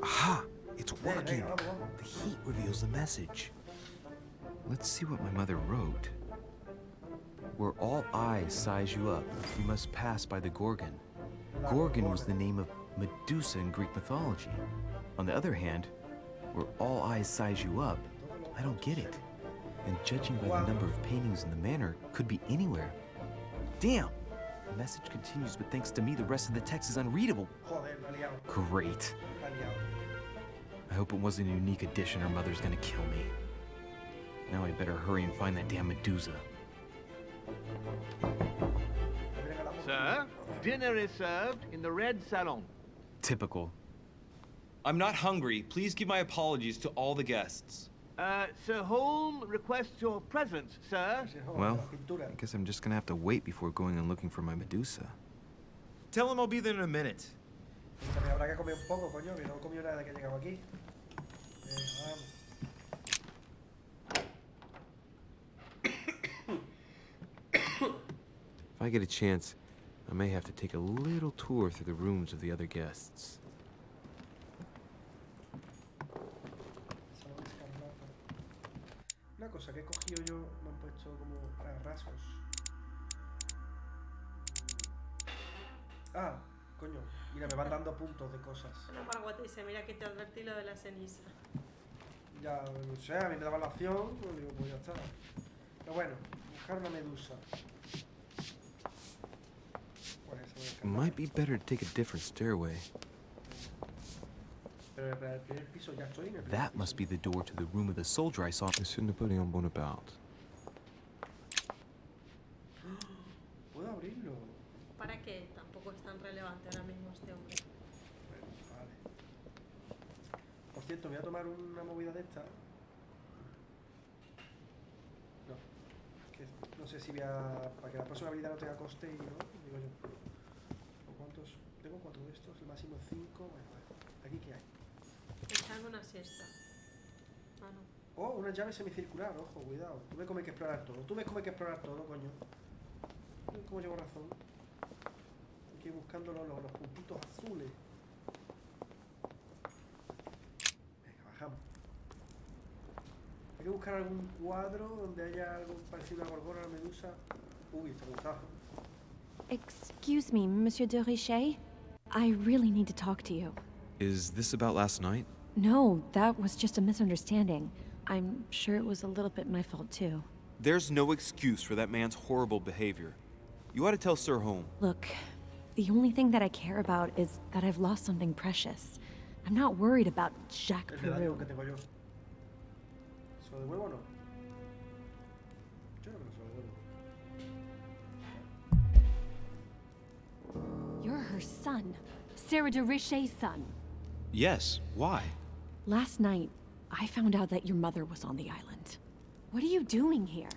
Aha! It's working! The heat reveals the message. Let's see what my mother wrote. Where all eyes size you up, you must pass by the Gorgon. Gorgon was the name of Medusa in Greek mythology. On the other hand, where all eyes size you up, I don't get it. And judging by the number of paintings in the manor, could be anywhere. Damn! The message continues, but thanks to me, the rest of the text is unreadable. Great. I hope it wasn't a unique edition or Mother's gonna kill me. Now I better hurry and find that damn Medusa. Sir, dinner is served in the red salon. Typical. I'm not hungry. Please give my apologies to all the guests. Sir Holm requests your presence, sir. Well, I guess I'm just gonna have to wait before going and looking for my Medusa. Tell him I'll be there in a minute. También habrá que comer un poco, coño, que no he comido nada de que he llegado aquí. If I get a chance, I may have to take a little tour through the rooms of the other guests. Una cosa que he cogido yo, me han puesto como para rasgos. Ah, coño, mira, me van dando puntos de cosas. Ana Margua te dice, mira que te advertí lo de la ceniza. Ya, no sé, a mí me daba la opción, pues digo, pues ya está. Pero bueno, buscar una medusa. It might be better to take a different stairway. Pero el primer piso ya estoy en el primer That piso. must be the door to the room of the soldier I saw. Monsieur Napoleon Bonaparte. ¿Puedo abrirlo? ¿Para qué? Tampoco es tan relevante ahora mismo este hombre. Bueno, vale. Por cierto, voy a tomar una movida de esta. No. Que no sé si voy a... Para que la próxima habilidad no tenga coste y no, digo yo. ¿Cuántos? Tengo 4 de estos, el máximo 5. Bueno, vale. ¿Aquí qué hay? Echando una siesta. Ah, no. Oh, una llave semicircular, ojo, cuidado. Tú ves cómo hay que explorar todo. Tú ves cómo hay que explorar todo, coño. ¿Cómo llevo razón? Hay que ir buscando los puntitos azules. Venga, bajamos. Hay que buscar algún cuadro donde haya algo parecido a una gorgona, una medusa. Uy, está gustado. Excuse me, Monsieur de Reyes? I really need to talk to you. Is this about last night? No, that was just a misunderstanding. I'm sure it was a little bit my fault, too. There's no excuse for that man's horrible behavior. You ought to tell Sir Holm. Look, the only thing that I care about is that I've lost something precious. I'm not worried about Jacques El medallón Peru. que tengo yo. ¿Se lo devuelvo o no? Yo creo que se lo devuelvo. You're her son. Sarah de Richet's son. Yes, why? Last night, I found out that your mother was on the island. What are you doing here?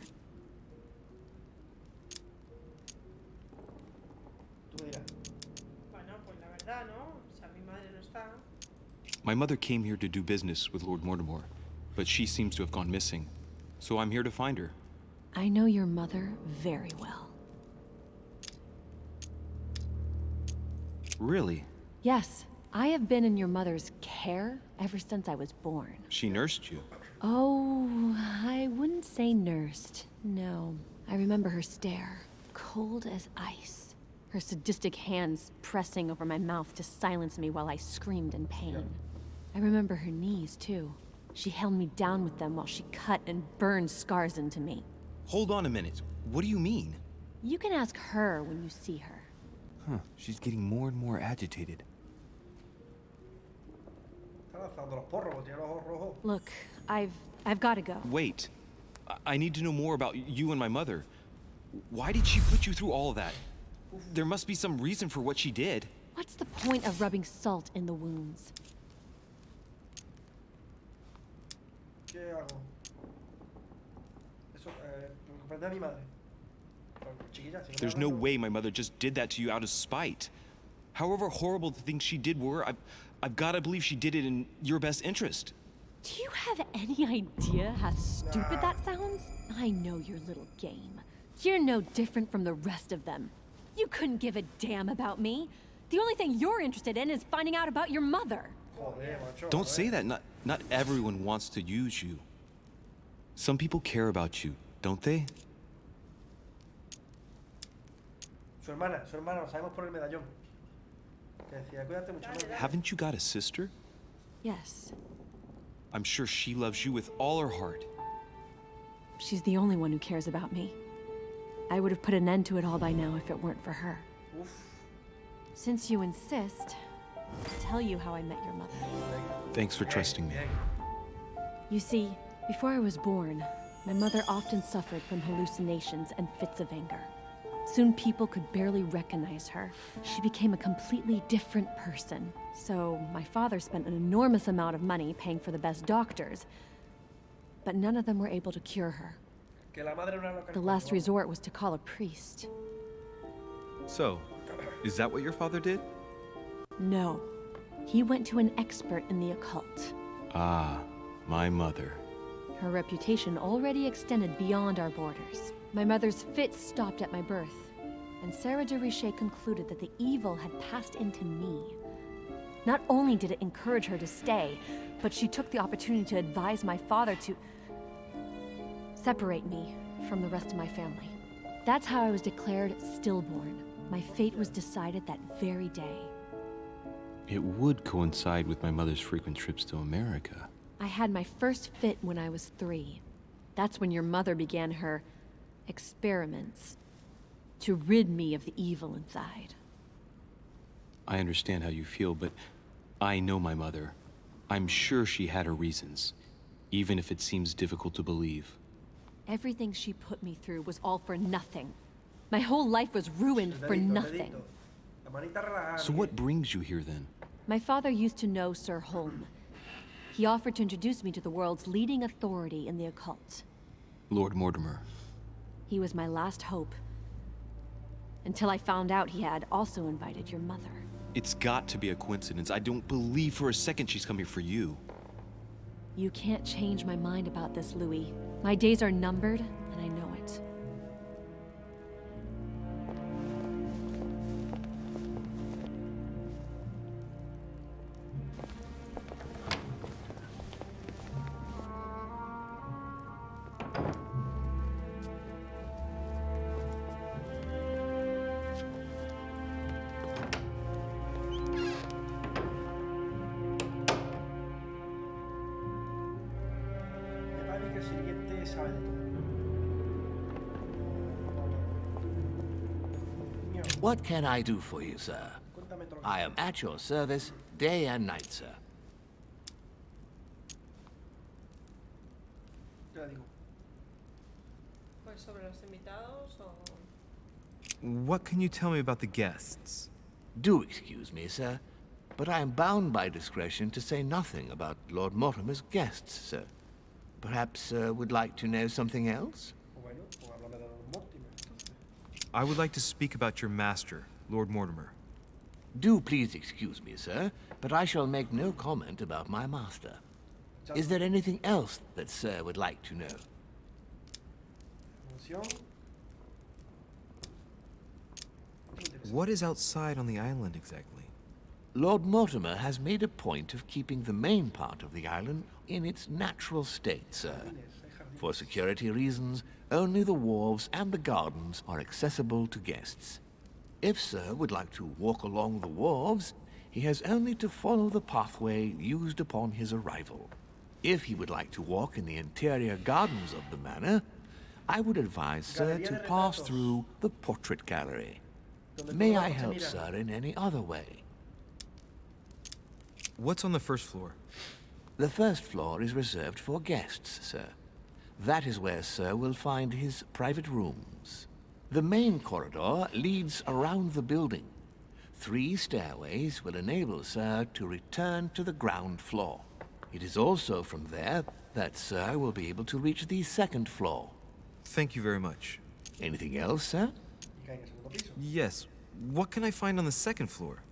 Tú dirás. Bueno, pues la verdad, ¿no? O sea, mi madre no está. My mother came here to do business with Lord Mortimer, but she seems to have gone missing. So I'm here to find her. I know your mother very well. Really? Yes, I have been in your mother's care ever since I was born. She nursed you. Oh, I wouldn't say nursed. No. I remember her stare, cold as ice. Her sadistic hands pressing over my mouth to silence me while I screamed in pain. I remember her knees, too. She held me down with them while she cut and burned scars into me. Hold on a minute. What do you mean? You can ask her when you see her. Huh, she's getting more and more agitated. Está lanzando los porros, tiene los ojos rojos. Look, I've got to go. Wait. I need to know more about you and my mother. Why did she put you through all of that? There must be some reason for what she did. What's the point of rubbing salt in the wounds? ¿Qué hago? Eso, comprende a mi madre. Chiquilla, si no me There's hablas, no no. way my mother just did that to you out of spite. However horrible the things she did were, I've got to believe she did it in your best interest. Do you have any idea how stupid that sounds? I know your little game. You're no different from the rest of them. You couldn't give a damn about me. The only thing you're interested in is finding out about your mother. Joder, macho, Don't joder. say that. Not everyone wants to use you. Some people care about you, don't they? Su hermana, lo sabemos por el medallón. Que decía, cuídate mucho. ¿No? Haven't you got a sister? Yes, I'm sure she loves you with all her heart. she's the only one who cares about me. I would have put an end to it all by now if it weren't for her. Uf, Since you insist, I'll tell you how I met your mother. Thanks for trusting me. You see, before I was born, my mother often suffered from hallucinations and fits of anger. Soon people could barely recognize her. She became a completely different person. So my father spent an enormous amount of money paying for the best doctors, but none of them were able to cure her. que la madre no era lo que The last resort was to call a priest. So, is that what your father did? No, he went to an expert in the occult. Ah, my mother. Her reputation already extended beyond our borders. My mother's fits stopped at my birth, and Sarah de Richet concluded that the evil had passed into me. Not only did it encourage her to stay, but she took the opportunity to advise my father to separate me from the rest of my family. That's how I was declared stillborn. My fate was decided that very day. It would coincide with my mother's frequent trips to America. I had my first fit when I was 3. That's when your mother began her experiments to rid me of the evil inside. I understand how you feel, but I know my mother. I'm sure she had her reasons, even if it seems difficult to believe. Everything she put me through was all for nothing. My whole life was ruined for nothing. La manita relajada. So what brings you here then? My father used to know Sir Holm. He offered to introduce me to the world's leading authority in the occult. Lord Mortimer. He was my last hope. Until I found out he had also invited your mother. It's got to be a coincidence. I don't believe for a second she's come here for you. You can't change my mind about this, Louis. My days are numbered, and I know it. Me parece que el siguiente sabe de todo. Mío, What can I do for you, sir? cuéntame todo lo que I am at your service day and night, sir. ¿Qué le digo? Pues sobre los invitados o... What can you tell me about the guests? Do excuse me, sir, but I am bound by discretion to say nothing about Lord Mortimer's guests, sir. Perhaps Sir would like to know something else? Bueno, pues háblame de Lord Mortimer, entonces. I would like to speak about your master, Lord Mortimer. Do please excuse me, sir, but I shall make no comment about my master. Is there anything else that Sir would like to know? What is outside on the island exactly? Lord Mortimer has made a point of keeping the main part of the island in its natural state, sir. For security reasons, only the wharves and the gardens are accessible to guests. If Sir would like to walk along the wharves, he has only to follow the pathway used upon his arrival. If he would like to walk in the interior gardens of the manor, I would advise Sir to pass through the portrait gallery. May I help Sir in any other way? What's on the first floor? The first floor is reserved for guests, sir. That is where Sir will find his private rooms. The main corridor leads around the building. 3 stairways will enable Sir to return to the ground floor. It is also from there that Sir will be able to reach the second floor. Thank you very much. Anything else, sir? Yes. What can I find on the second floor?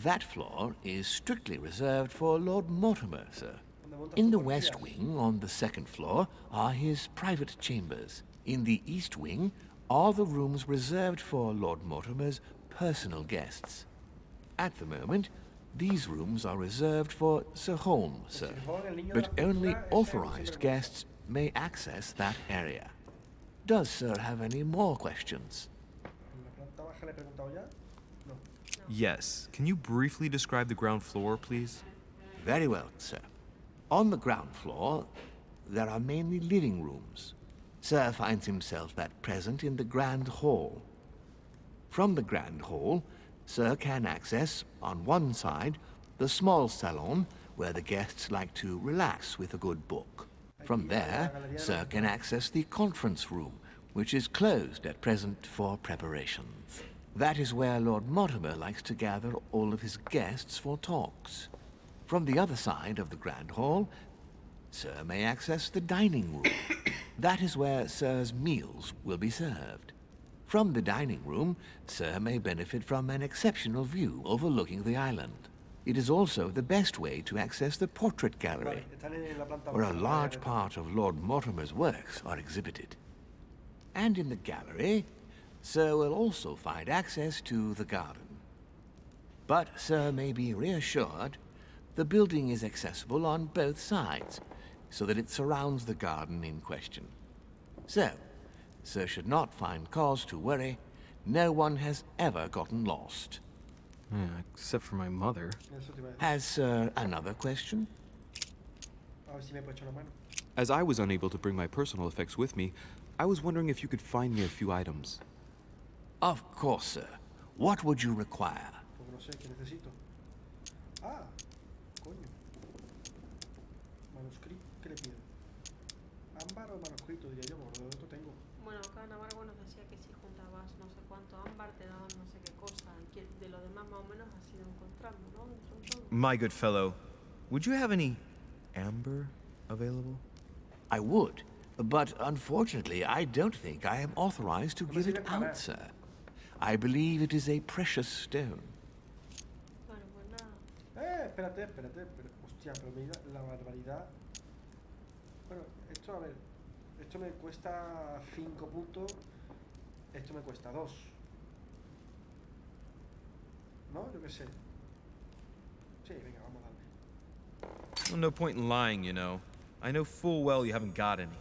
That floor is strictly reserved for Lord Mortimer, sir. In the west wing, on the second floor, are his private chambers. In the east wing are the rooms reserved for Lord Mortimer's personal guests. At the moment, these rooms are reserved for Sir Holmes, sir. But only authorized guests may access that area. Does Sir have any more questions? Yes. Can you briefly describe the ground floor, please? Very well, sir. On the ground floor, there are mainly living rooms. Sir finds himself at present in the Grand Hall. From the Grand Hall, Sir can access, on one side, the small salon where the guests like to relax with a good book. From there, Sir can access the conference room, which is closed at present for preparations. That is where Lord Mortimer likes to gather all of his guests for talks. From the other side of the Grand Hall, Sir may access the dining room. That is where Sir's meals will be served. From the dining room, Sir may benefit from an exceptional view overlooking the island. It is also the best way to access the portrait gallery, where a large part of Lord Mortimer's works are exhibited. And in the gallery, Sir will also find access to the garden. But Sir may be reassured the building is accessible on both sides, so that it surrounds the garden in question. So, Sir should not find cause to worry. No one has ever gotten lost. Yeah, except for my mother. Has Sir another question? As I was unable to bring my personal effects with me, I was wondering if you could find me a few items. Of course, sir. What would you require? Bueno, acá Navarro nos decía que si juntabas no sé cuánto ámbar te daban no sé qué cosa. Y que de lo demás más o menos has ido encontrando, ¿no? Dentro de todo. My good fellow, would you have any amber available? I would, but unfortunately I don't think I am authorized to give it out, sir. I believe it is a precious stone. Bueno, pues nada. Espérate. Hostia, pero mira la barbaridad. Bueno, esto, a ver. Esto me cuesta 5 puntos. Esto me cuesta 2. ¿No? Yo qué sé. Sí, venga, vamos a darle. Well, no point in lying, you know. I know full well you haven't got any.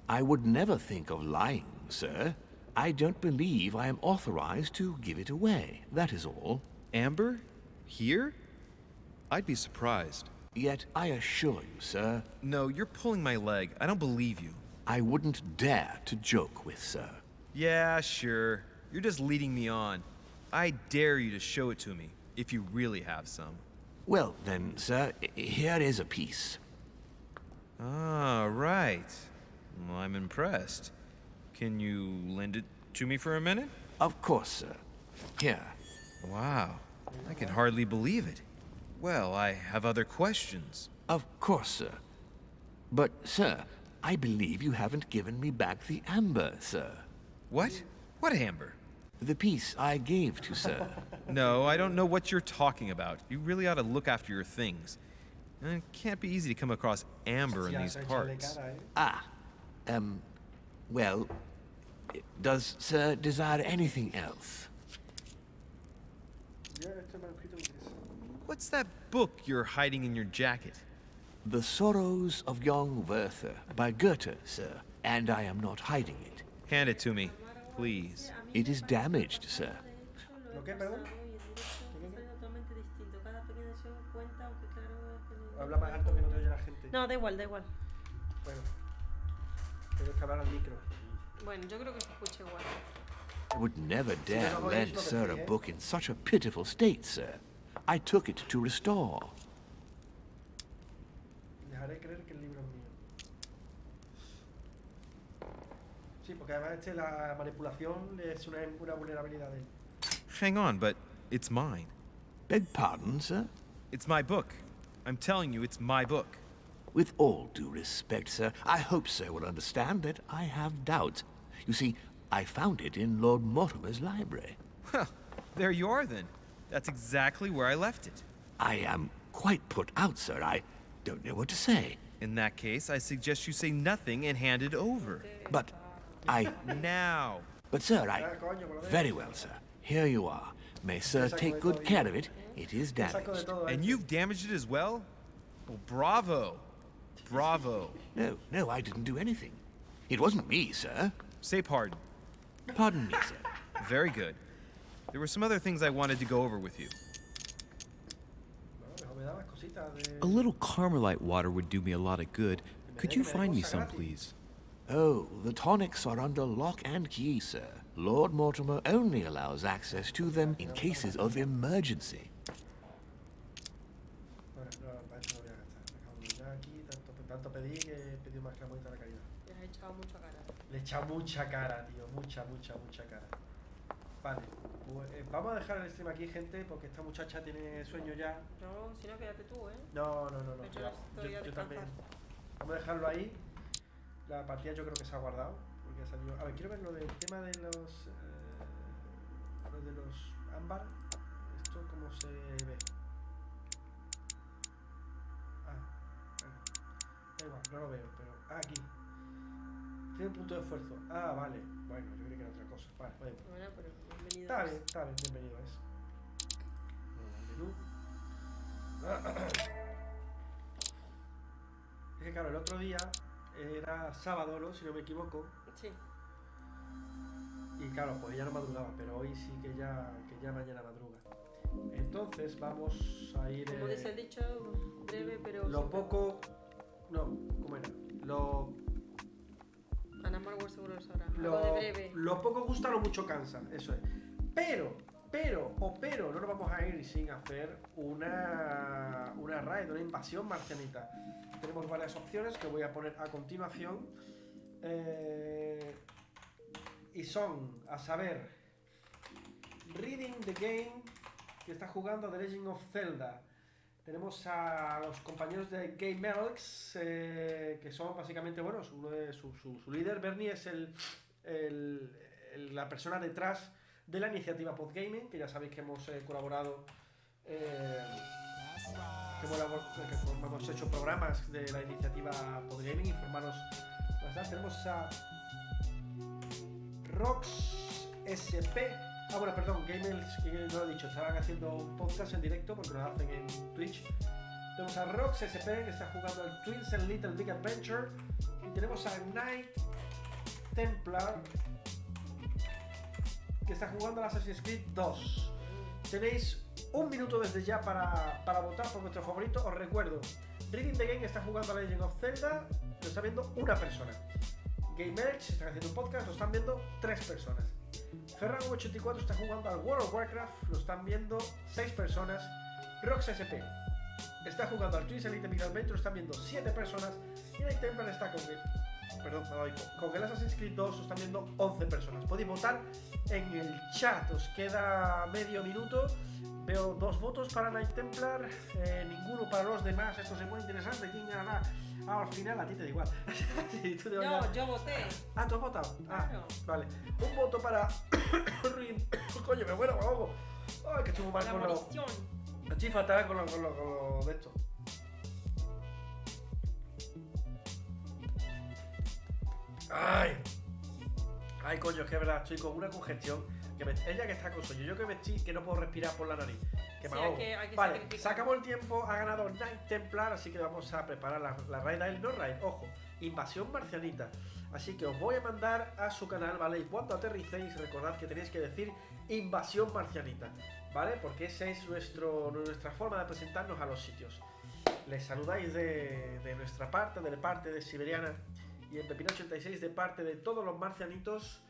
I would never think of lying, sir. I don't believe I am authorized to give it away. That is all. Amber? Here? I'd be surprised. Yet I assure you, sir. No, you're pulling my leg. I don't believe you. I wouldn't dare to joke with Sir. Yeah, sure. You're just leading me on. I dare you to show it to me, if you really have some. Well, then, sir, here is a piece. Ah, right. Well, I'm impressed. Can you lend it to me for a minute? Of course, sir. Here. Wow, I can hardly believe it. Well, I have other questions. Of course, sir. But, sir, I believe you haven't given me back the amber, sir. What? What amber? The piece I gave to sir. No, I don't know what you're talking about. You really ought to look after your things. It can't be easy to come across amber in these parts. Well, does sir desire anything else? What's that book you're hiding in your jacket? The Sorrows of Young Werther by Goethe, sir. And I am not hiding it. Hand it to me, please. It is damaged, sir. Habla más alto que no te oye la gente. No, da igual, da igual. Bueno, tienes que hablar al micro. Bueno, yo creo que se escucha igual. I would never dare lend sir a book in such a pitiful state, sir. I took it to restore. Dejaré creer que el libro es mío. Sí, porque además la manipulación es una vulnerabilidad de él. Hang on, but it's mine. Beg pardon, sir? It's my book. I'm telling you, it's my book. With all due respect, sir, I hope sir will understand that I have doubts. You see, I found it in Lord Mortimer's library. Huh, there you are then. That's exactly where I left it. I am quite put out, sir. I don't know what to say. In that case, I suggest you say nothing and hand it over. But I... Now. But sir, Very well, sir. Here you are. May sir take good care of it. It is damaged. And you've damaged it as well? Well, bravo. Bravo. No, I didn't do anything. It wasn't me, sir. Say pardon. Pardon me, sir. Very good. There were some other things I wanted to go over with you. A little Carmelite water would do me a lot of good. Could you find me some, please? Oh, the tonics are under lock and key, sir. Lord Mortimer only allows access to them in cases of emergency. Le he echado mucha cara, tío. Mucha cara. Vale, pues vamos a dejar el stream aquí, gente, porque esta muchacha tiene sueño ya. No, si no, quédate tú, ¿eh? No. Yo también. Vamos a dejarlo ahí. La partida yo creo que se ha guardado, porque ha salido... A ver, quiero ver lo del tema de los... lo de los ámbar. Esto cómo se ve. Da igual, no lo veo, pero... aquí. Tiene un punto de esfuerzo. Vale. Bueno, yo creí que era otra cosa. Vale, bueno. Bueno, pero bienvenido. Está bien, bienvenido es. Es que claro, el otro día era sábado, ¿no? Si no me equivoco. Sí. Y claro, pues ella no madrugaba, pero hoy sí que ya mañana madruga. Entonces vamos a ir... Como dice el dicho, breve pero... Lo poco... No, ¿cómo era? Ana Marwell seguro lo sabrá. Algo de breve. Lo poco gusta, lo mucho cansa, eso es. Pero, no nos vamos a ir sin hacer una raid, una invasión marcianita. Tenemos varias opciones que voy a poner a continuación. Y son, a saber, Reading the Game, que está jugando The Legend of Zelda. Tenemos a los compañeros de GameX, que son básicamente, bueno, uno de su líder, Bernie, es la persona detrás de la iniciativa Podgaming, que ya sabéis que hemos colaborado, que hemos hecho programas de la iniciativa Podgaming, informaros bastante. Tenemos a Rox SP. Bueno, perdón, Gamers, que no lo he dicho, estaban haciendo un podcast en directo porque lo hacen en Twitch. Tenemos a Rox SP, que está jugando al Twins and Little Big Adventure. Y tenemos a Knight Templar, que está jugando al Assassin's Creed 2. Tenéis un minuto desde ya para votar por vuestro favorito. Os recuerdo, Reading the Game está jugando a Legend of Zelda, lo está viendo una persona. GameX está haciendo un podcast, lo están viendo 3 personas. Ferran84 está jugando al World of Warcraft, lo están viendo 6 personas. Rox SP está jugando al Twins Elite Big Adventure, lo están viendo 7 personas. Y Night Templar está con Perdón, me ha dado hipo. Con el Assassin's Creed 2 os están viendo 11 personas. Podéis votar en el chat. Os queda medio minuto. Veo 2 votos para Night Templar, ninguno para los demás. Esto se pone interesante. ¿Quién ganará? Al final a ti te da igual. Sí, tú no, yo voté. Ah, ¿tú has votado? Claro. Vale. Un voto para Ruin. Coño, me muero, me ahogo. Ay, que estuvo mal con lo... Estoy fatal con lo de esto. Ay, coño, es que es verdad, estoy con una congestión. Ella que está con sueño, yo que no puedo respirar por la nariz. Que me ahogo. Hay que vale, se acabó el tiempo, ha ganado Night Templar, así que vamos a preparar la raid a él, no raid, ojo, invasión marcianita. Así que os voy a mandar a su canal, ¿vale? Y cuando aterricéis, recordad que tenéis que decir invasión marcianita, ¿vale? Porque esa es nuestra forma de presentarnos a los sitios. Les saludáis de nuestra parte, de parte de Siberiana y Empepinao86 de parte de todos los marcianitos.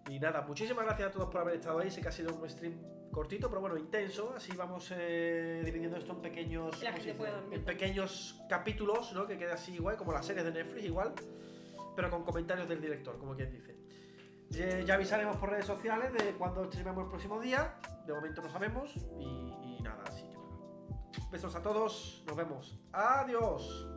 Y nada, muchísimas gracias a todos por haber estado ahí. Sé que ha sido un stream cortito, pero bueno, intenso. Así vamos dividiendo esto en pequeños capítulos, ¿no? Que quede así igual, como las series de Netflix igual, pero con comentarios del director, como quien dice. Ya avisaremos por redes sociales de cuando streamemos el próximo día. De momento no sabemos. Y nada, así que nada. Besos a todos, nos vemos. Adiós.